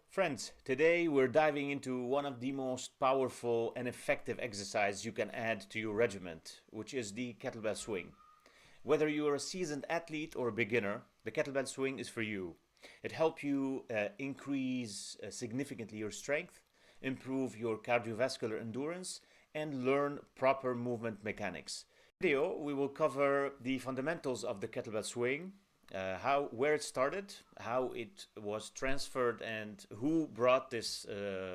Friends, today we're diving into one of the most powerful and effective exercises you can add to your regimen, which is the kettlebell swing. Whether you're a seasoned athlete or a beginner, the kettlebell swing is for you. It helps you increase significantly your strength, improve your cardiovascular endurance, and learn proper movement mechanics. In this video, we will cover the fundamentals of the kettlebell swing, where it started, how it was transferred, and who brought this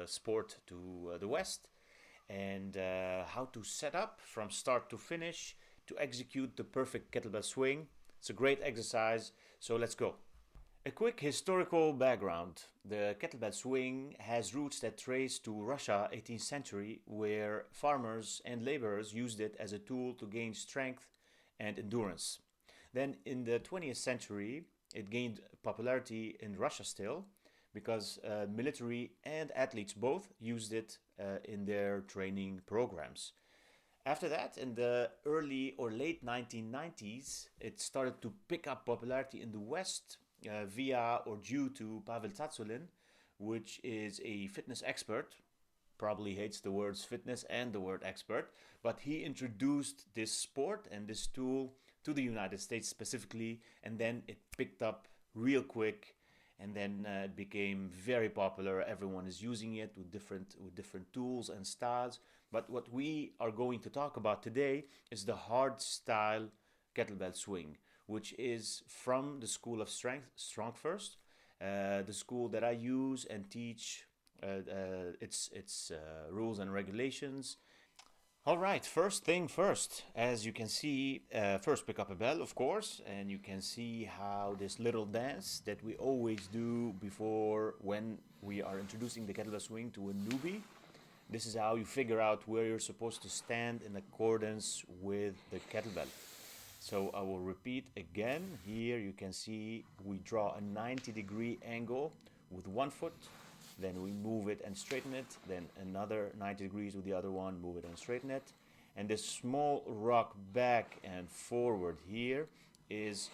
sport to the West, and how to set up from start to finish to execute the perfect kettlebell swing. It's a great exercise, so let's go. A quick historical background. The kettlebell swing has roots that trace to Russia 18th century, where farmers and laborers used it as a tool to gain strength and endurance. Then in the 20th century, it gained popularity in Russia still because military and athletes both used it in their training programs. After that, in the early or late 1990s, it started to pick up popularity in the West via or due to Pavel Tsatsouline, which is a fitness expert. Probably hates the words fitness and the word expert, but he introduced this sport and this tool to the United States specifically, and then it picked up real quick, and then it became very popular. Everyone is using it with different tools and styles. But what we are going to talk about today is the Hardstyle kettlebell swing, which is from the school of strength, StrongFirst, the school that I use and teach its rules and regulations. All right, first thing first, as you can see, first pick up a bell, of course, and you can see how this little dance that we always do before when we are introducing the kettlebell swing to a newbie. This is how you figure out where you're supposed to stand in accordance with the kettlebell. So I will repeat again. Here you can see we draw a 90-degree angle with one foot. Then we move it and straighten it. Then another 90 degrees with the other one, move it and straighten it. And this small rock back and forward here is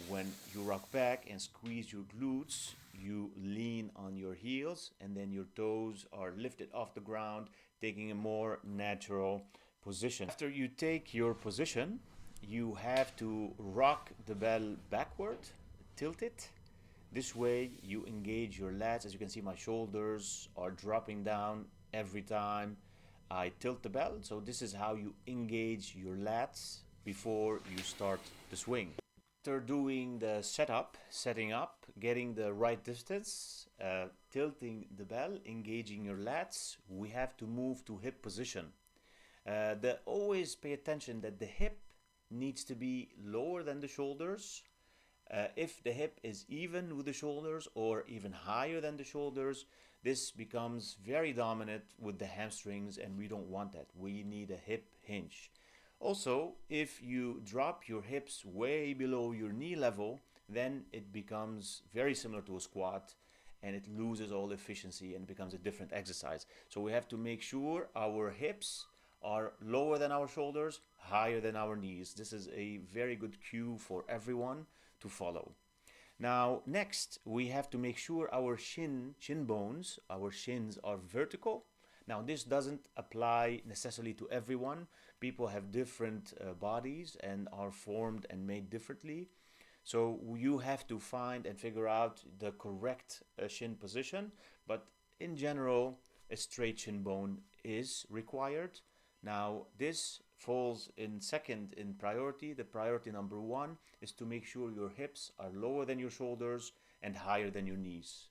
when you rock back and squeeze your glutes, you lean on your heels, and then your toes are lifted off the ground, taking a more natural position. After you take your position, you have to rock the bell backward, tilt it. This way you engage your lats. As you can see, my shoulders are dropping down every time I tilt the bell. So this is how you engage your lats before you start the swing. After doing the setting up, getting the right distance, tilting the bell, engaging your lats, we have to move to hip position. Always pay attention that the hip needs to be lower than the shoulders. If the hip is even with the shoulders or even higher than the shoulders, this becomes very dominant with the hamstrings, and we don't want that. We need a hip hinge. Also, if you drop your hips way below your knee level, then it becomes very similar to a squat, and it loses all efficiency and becomes a different exercise. So we have to make sure our hips are lower than our shoulders, higher than our knees. This is a very good cue for everyone to follow. Now, next, we have to make sure our shin bones, our shins are vertical. Now, this doesn't apply necessarily to everyone. People have different bodies and are formed and made differently. So you have to find and figure out the correct shin position. But in general, a straight shin bone is required. Now, this falls in second in priority. The priority number one is to make sure your hips are lower than your shoulders and higher than your knees.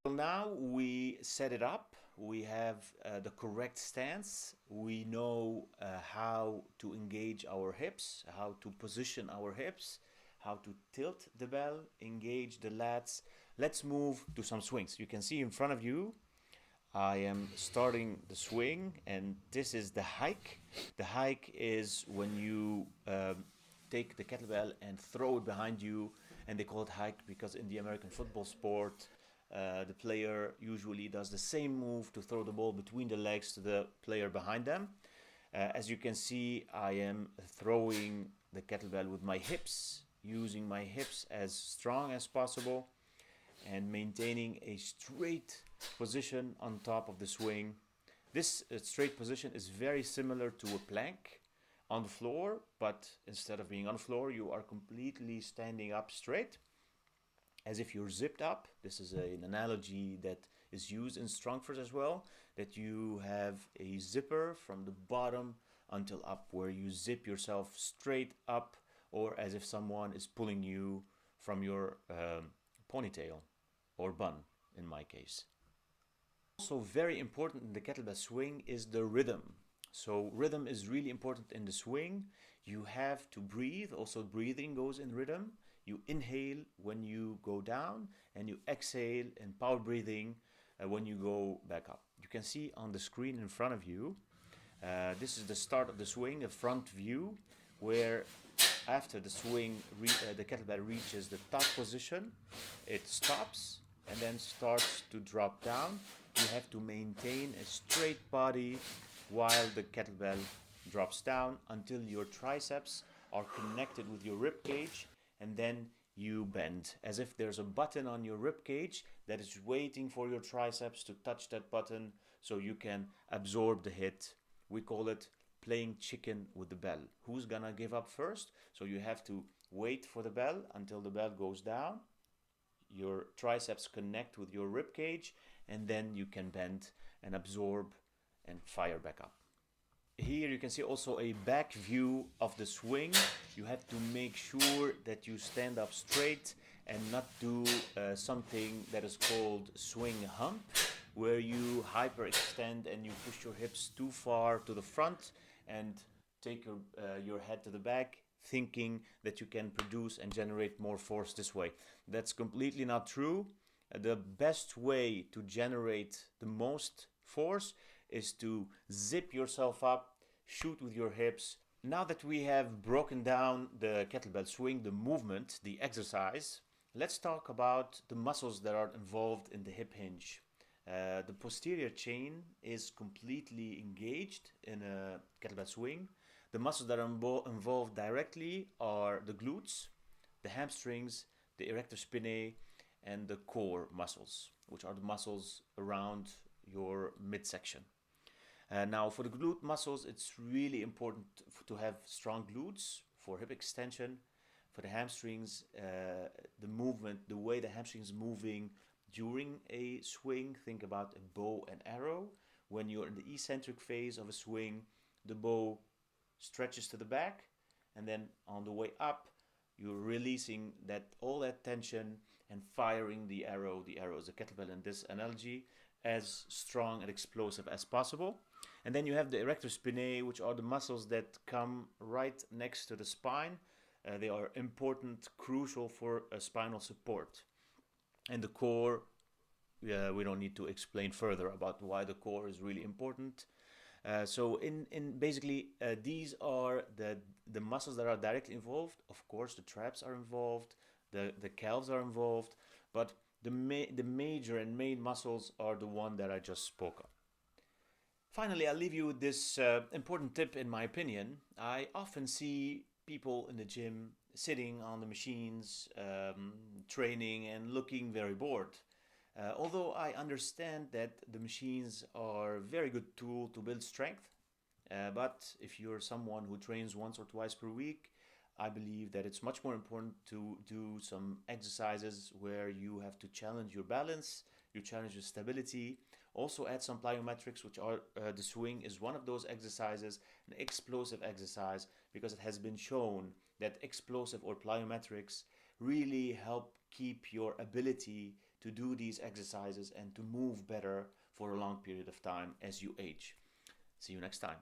So now we set it up. We have the correct stance. We know how to engage our hips, how to position our hips, how to tilt the bell, engage the lats. Let's move to some swings. You can see in front of you, I am starting the swing, and this is the hike. The hike is when you take the kettlebell and throw it behind you, and they call it hike because in the American football sport, the player usually does the same move to throw the ball between the legs to the player behind them. As you can see, I am throwing the kettlebell with my hips, using my hips as strong as possible. and maintaining a straight position on top of the swing. This straight position is very similar to a plank on the floor, but instead of being on the floor, you are completely standing up straight as if you're zipped up. This is an analogy that is used in StrongFirst as well, that you have a zipper from the bottom until up, where you zip yourself straight up, or as if someone is pulling you from your ponytail or bun in my case. Also very important in the kettlebell swing is the rhythm. So rhythm is really important in the swing. You have to breathe. Also breathing goes in rhythm. You inhale when you go down, and you exhale in power breathing when you go back up. You can see on the screen in front of you, this is the start of the swing, a front view, where after the swing, the kettlebell reaches the top position, it stops and then starts to drop down. You have to maintain a straight body while the kettlebell drops down until your triceps are connected with your rib cage, and then you bend as if there's a button on your rib cage that is waiting for your triceps to touch that button so you can absorb the hit. We call it playing chicken with the bell. Who's gonna give up first? So you have to wait for the bell until the bell goes down. Your triceps connect with your rib cage, and then you can bend and absorb and fire back up. Here you can see also a back view of the swing. You have to make sure that you stand up straight and not do something that is called swing hump, where you hyperextend and you push your hips too far to the front and take your head to the back, thinking that you can produce and generate more force this way. That's completely not true. The best way to generate the most force is to zip yourself up, shoot with your hips. Now that we have broken down the kettlebell swing, the movement, the exercise, let's talk about the muscles that are involved in the hip hinge. The posterior chain is completely engaged in a kettlebell swing. The muscles that are involved directly are the glutes, the hamstrings, the erector spinae, and the core muscles, which are the muscles around your midsection. Now for the glute muscles, it's really important to have strong glutes for hip extension. For the hamstrings, the movement, the way the hamstring is moving during a swing, think about a bow and arrow. When you're in the eccentric phase of a swing, the bow stretches to the back, and then on the way up, you're releasing all that tension and firing the arrow. The arrow is a kettlebell in this analogy, as strong and explosive as possible. And then you have the erector spinae, which are the muscles that come right next to the spine. They are important, crucial for spinal support. And the core, we don't need to explain further about why the core is really important. So in basically, these are the muscles that are directly involved. Of course, the traps are involved, the calves are involved, but the major and main muscles are the one that I just spoke of. Finally, I'll leave you with this important tip in my opinion. I often see people in the gym sitting on the machines, training and looking very bored. Although I understand that the machines are a very good tool to build strength, but if you're someone who trains once or twice per week, I believe that it's much more important to do some exercises where you have to challenge your balance, you challenge your stability, also add some plyometrics, which are the swing is one of those exercises, an explosive exercise, because it has been shown that explosive or plyometrics really help keep your ability to do these exercises and to move better for a long period of time as you age. See you next time.